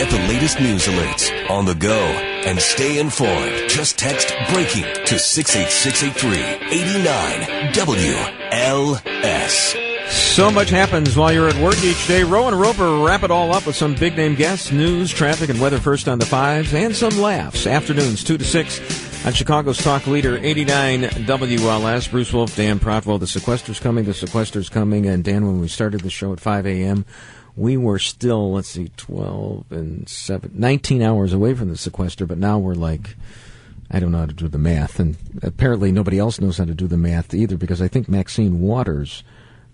Get the latest news alerts on the go and stay informed. Just text BREAKING to 68683. 89 WLS. So much happens while you're at work each day. Roe and Roper wrap it all up with some big-name guests, news, traffic, and weather first on the fives, and some laughs. Afternoons 2 to 6 on Chicago's talk leader, 89 WLS. Bruce Wolf, Dan Prothvo. The sequester's coming. And Dan, when we started the show at 5 a.m., we were still, 12 and 7, 19 hours away from the sequester, but now we're like, I don't know how to do the math. And apparently nobody else knows how to do the math either, because I think Maxine Waters,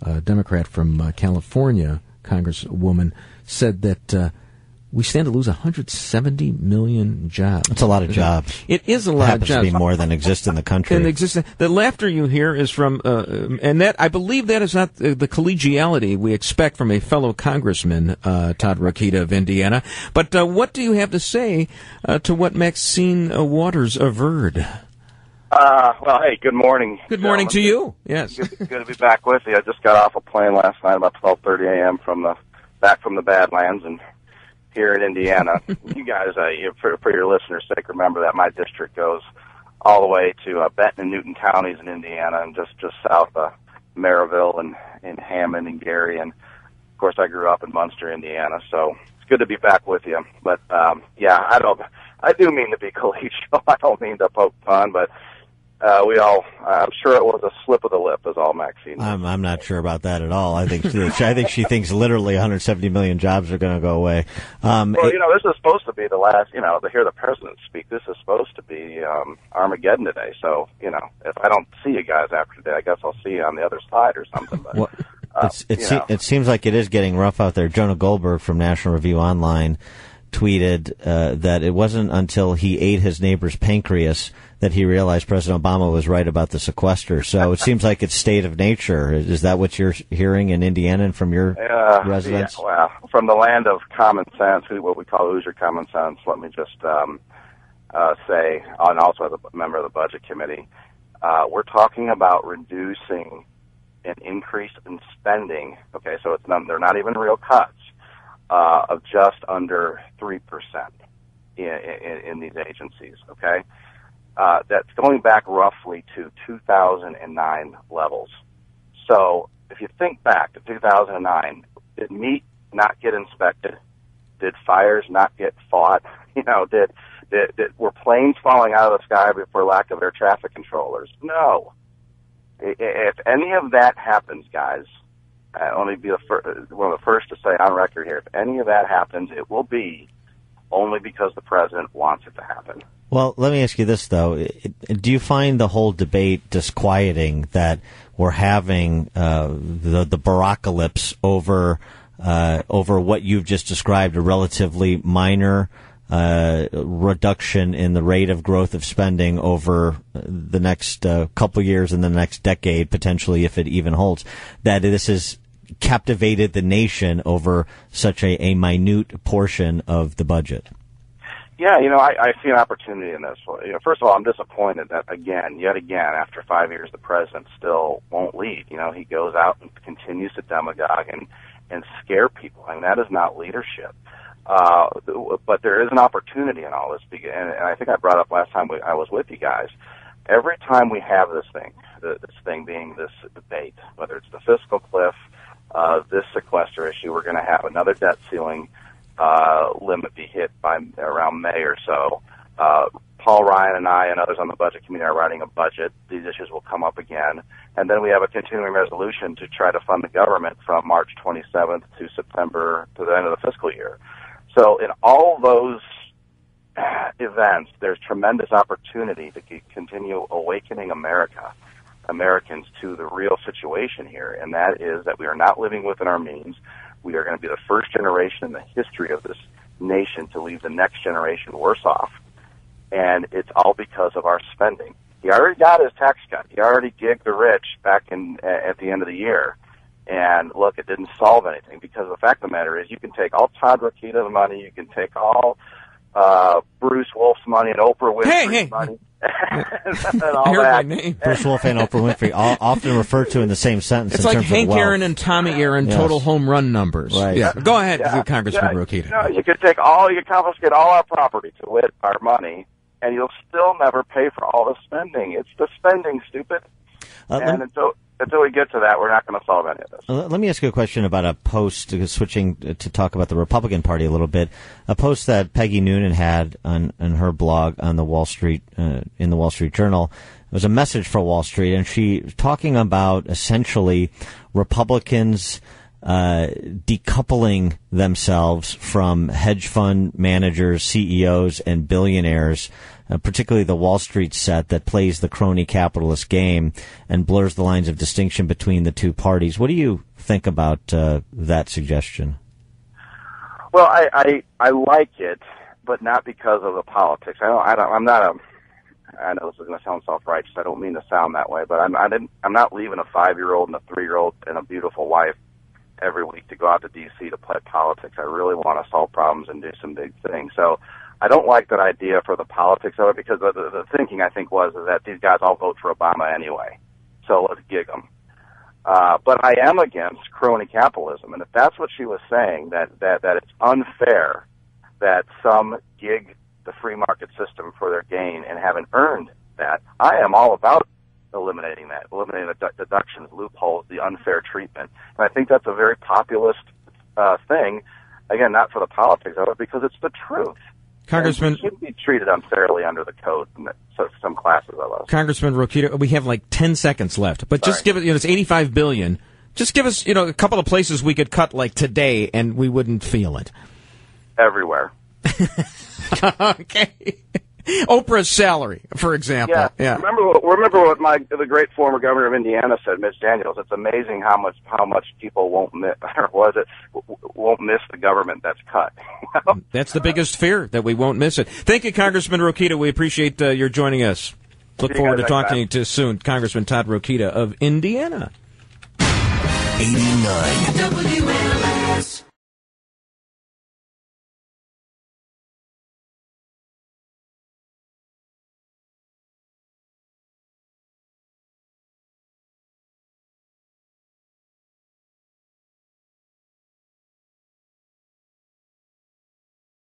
a Democrat from California, Congresswoman, said that we stand to lose 170 million jobs. It's a lot of jobs. It is a lot of jobs. Happens to be more than exist in the country. The laughter you hear is from, and that I believe that is not the collegiality we expect from a fellow congressman, Todd Rokita of Indiana. But what do you have to say to what Maxine Waters averred? Well, hey, good morning. Good morning to you. Yes. Good to be back with you. I just got off a plane last night about 12:30 a.m. back from the Badlands and here in Indiana. You guys, for your listeners' sake, remember that my district goes all the way to Benton and Newton counties in Indiana, and just south of Maryville and Hammond and Gary. And of course, I grew up in Munster, Indiana, so it's good to be back with you. But yeah, I do mean to be collegial. I don't mean to poke fun, but I'm sure it was a slip of the lip, is all Maxine. I'm not sure about that at all. I think she thinks literally 170 million jobs are going to go away. Well, this is supposed to be the last, to hear the president speak, this is supposed to be Armageddon today. So, if I don't see you guys after today, I guess I'll see you on the other side or something. But, well, it seems like it is getting rough out there. Jonah Goldberg from National Review Online tweeted that it wasn't until he ate his neighbor's pancreas that he realized President Obama was right about the sequester. So it seems like it's state of nature. Is that what you're hearing in Indiana and from your residents? Yeah, well, from the land of common sense, what we call Hoosier common sense, let me just say, and also as a member of the Budget Committee, we're talking about reducing an increase in spending. Okay, so they're not even real cuts, of just under 3% in these agencies, okay? That's going back roughly to 2009 levels. So if you think back to 2009, did meat not get inspected? Did fires not get fought? Were planes falling out of the sky for lack of air traffic controllers? No. If any of that happens, guys, I'll only be one of the first to say on record here, if any of that happens, it will be only because the president wants it to happen. Well, let me ask you this, though. Do you find the whole debate disquieting that we're having the Barackalypse over what you've just described, a relatively minor reduction in the rate of growth of spending over the next couple years and the next decade, potentially, if it even holds, that this has captivated the nation over such a minute portion of the budget? Yeah, I see an opportunity in this. First of all, I'm disappointed that, yet again, after 5 years, the president still won't lead. He goes out and continues to demagogue and scare people. I mean, that is not leadership. But there is an opportunity in all this, and I think I brought up last time I was with you guys. Every time we have this thing being this debate, whether it's the fiscal cliff, this sequester issue, we're going to have another debt ceiling limit be hit by around May or so. Paul Ryan and I and others on the Budget Committee are writing a budget. These issues will come up again. And then we have a continuing resolution to try to fund the government from March 27th to September to the end of the fiscal year. So in all those events, there's tremendous opportunity to continue awakening Americans to the real situation here, and that is that we are not living within our means. We are going to be the first generation in the history of this nation to leave the next generation worse off, and it's all because of our spending. He already got his tax cut. He already gigged the rich back at the end of the year. And look, it didn't solve anything, because the fact of the matter is you can take all Todd Rokita's money, you can take all Bruce Wolf's money and Oprah Winfrey's money. and all I heard that. my name. Bruce Wolf and Oprah Winfrey, often referred to in the same sentence. It's in like terms Hank of wealth. Aaron and Tommy Aaron, Yes. total home run numbers. Right. Yeah. Go ahead, Congressman Rokita. No, you could confiscate all our property, to wit, our money, and you'll still never pay for all the spending. It's the spending, stupid. And until we get to that, we're not going to solve any of this. Let me ask you a question about a post, switching to talk about the Republican Party a little bit. A post that Peggy Noonan had on her blog on the Wall Street, in the Wall Street Journal. It was a message for Wall Street, and she was talking about essentially Republicans decoupling themselves from hedge fund managers, CEOs, and billionaires, particularly the Wall Street set that plays the crony capitalist game and blurs the lines of distinction between the two parties. What do you think about that suggestion? Well, I like it, but not because of the politics. I'm not a. I know this is going to sound self-righteous. I don't mean to sound that way, but I'm not leaving a 5-year-old and a 3-year-old and a beautiful wife every week to go out to D.C. to play politics. I really want to solve problems and do some big things. So I don't like that idea for the politics of it, because the thinking, I think, was that these guys all vote for Obama anyway. So let's gig them. But I am against crony capitalism. And if that's what she was saying, that it's unfair that some gig the free market system for their gain and haven't earned that, I am all about eliminating the deductions, loopholes, the unfair treatment. And I think that's a very populist thing. Again, not for the politics of it, because it's the truth. Congressman, and we should be treated unfairly under the code, so some classes of us. Congressman Rokita, we have like 10 seconds left, but just give it. It's $85 billion. Just give us, a couple of places we could cut like today, and we wouldn't feel it. Everywhere. Okay. Oprah's salary, for example. Yeah. Remember what the great former governor of Indiana said, Mitch Daniels. It's amazing how much people won't miss the government that's cut. That's the biggest fear, that we won't miss it. Thank you, Congressman Rokita. We appreciate your joining us. Look forward to talking to you soon, Congressman Todd Rokita of Indiana. 89. WLS.